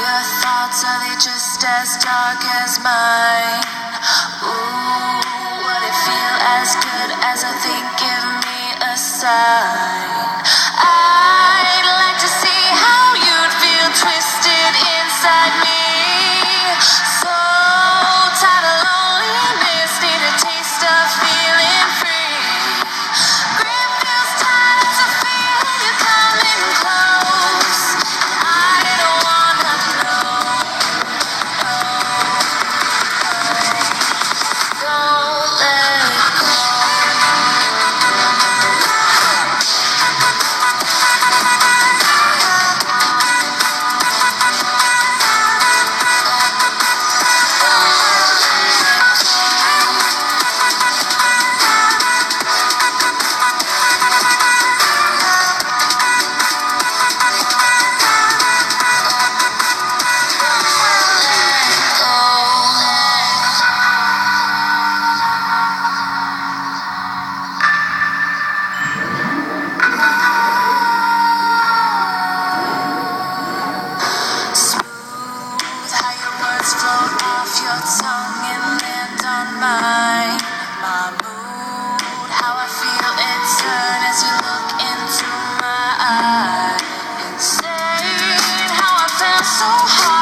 your thoughts, are they just as dark as mine? Ooh, would it feel as good as I think? Give me a sign. I'd like to see how you'd feel twisted inside me. So tired of loneliness, need a taste of feeling free. Grip feels tight as I feel you coming close. I don't wanna know. Don't let go. Smooth how your words float off your tongue and land on mine. My mood, how I feel it turn as you look into my eyes. Insane how I felt so hard.